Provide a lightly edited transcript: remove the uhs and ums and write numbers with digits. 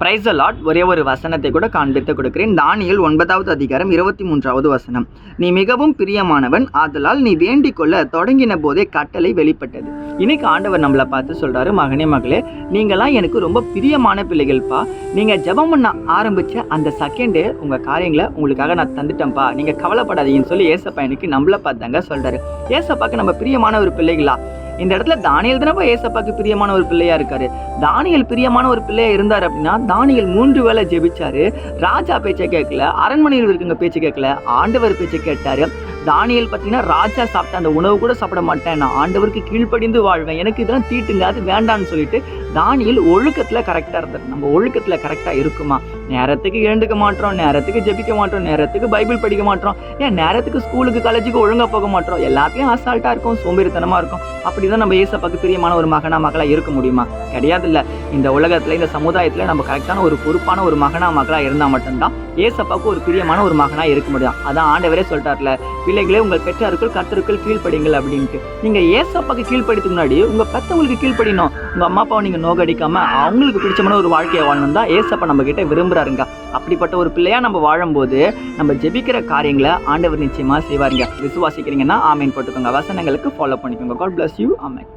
Praise the Lord. ஒரே ஒரு வசனத்தை கூட காண்பித்து கொடுக்கிறேன். தானியேல் 9வது அதிகாரம் 23வது வசனம். நீ மிகவும் பிரியமானவன், ஆதலால் நீ வேண்டிக் கொள்ள தொடங்கின போதே கட்டளை வெளிப்பட்டது. இன்னைக்கு ஆண்டவர் நம்மளை பார்த்து சொல்றாரு, மகனே மகளே, நீங்களாம் எனக்கு ரொம்ப பிரியமான பிள்ளைகள்ப்பா. நீங்க ஜெபம் பண்ண ஆரம்பிச்ச அந்த செகண்டே உங்க காரியங்களை உங்களுக்காக நான் தந்துட்டேன்ப்பா, நீங்க கவலைப்படாதீங்கன்னு சொல்லி ஏசப்பா எனக்கு நம்மளை பார்த்தாங்க சொல்றாரு. ஏசப்பாக்கு நம்ம பிரியமான ஒரு பிள்ளைகளா? இந்த இடத்துல தானியேல் தானப்பா ஏசப்பாக்கு பிரியமான ஒரு பிள்ளையா இருக்காரு. தானியேல் பிரியமான ஒரு பிள்ளையா இருந்தார் அப்படின்னா தானியேல் 3 வேளை ஜெபிச்சாரு. ராஜா பேச்சை கேட்கல, அரண்மனையில் இருக்குங்க பேச்சு கேட்கல, ஆண்டவர் பேச்சை கேட்டாரு. தானியேல் பார்த்தீங்கன்னா, ராஜா சாப்பிட்ட அந்த உணவு கூட சாப்பிட மாட்டேன், நான் ஆண்டவருக்கு கீழ்ப்படிந்து வாழ்வேன், எனக்கு இதெல்லாம் தீட்டுங்க, அது வேண்டான்னு சொல்லிட்டு தானியேல் ஒழுக்கத்தில் கரெக்டாக இருந்தார். நம்ம ஒழுக்கத்தில் கரெக்டாக இருக்குமா? நேரத்துக்கு எழுந்துக்க மாட்டோம், நேரத்துக்கு ஜெபிக்க மாட்டோம், நேரத்துக்கு பைபிள் படிக்க மாட்டோம், ஏன் நேரத்துக்கு ஸ்கூலுக்கு காலேஜுக்கு ஒழுங்காக போக மாட்டோம், எல்லாத்தையும் அசால்ட்டாக இருக்கும், சோம்பேறித்தனமாக இருக்கும். அப்படி தான் நம்ம ஏசப்பாக்கு பிரியமான ஒரு மகளாக இருக்க முடியுமா? கிடையாது. இல்லை, இந்த உலகத்தில் இந்த சமுதாயத்தில் நம்ம கரெக்டான ஒரு பொறுப்பான ஒரு மகளாக இருந்தால் மட்டும்தான் ஏசப்பாவுக்கு ஒரு பிரியமான ஒரு மகனாக இருக்க முடியும். அதான் ஆண்டவரே சொல்லிட்டார்ல, பிள்ளைகளே உங்கள் பெற்றாருக்குள் கர்த்தருக்குள் கீழ்ப்படிங்கள் அப்படின்ட்டு. நீங்கள் ஏசப்பாக்கு கீழ்ப்படிக்கு முன்னாடி உங்கள் பெற்றவங்களுக்கு கீழ்ப்படினோம். உங்கள் அம்மா அப்பாவை நீங்கள் நோகடிக்காம அவங்களுக்கு பிடிச்சமான ஒரு வாழ்க்கையை வாழணும் தான் ஏசப்பா நம்ம கிட்ட விரும்புகிறாருங்க. அப்படிப்பட்ட ஒரு பிள்ளையா நம்ம வாழும்போது நம்ம ஜெபிக்கிற காரியங்களை ஆண்டவர் நிச்சயமாக செய்வாருங்க. விசுவாசிக்கிறீங்கன்னா ஆமேன் போட்டுக்கோங்க. வசனங்களுக்கு ஃபாலோ பண்ணிக்கோங்க. God bless you. ஆமேன்.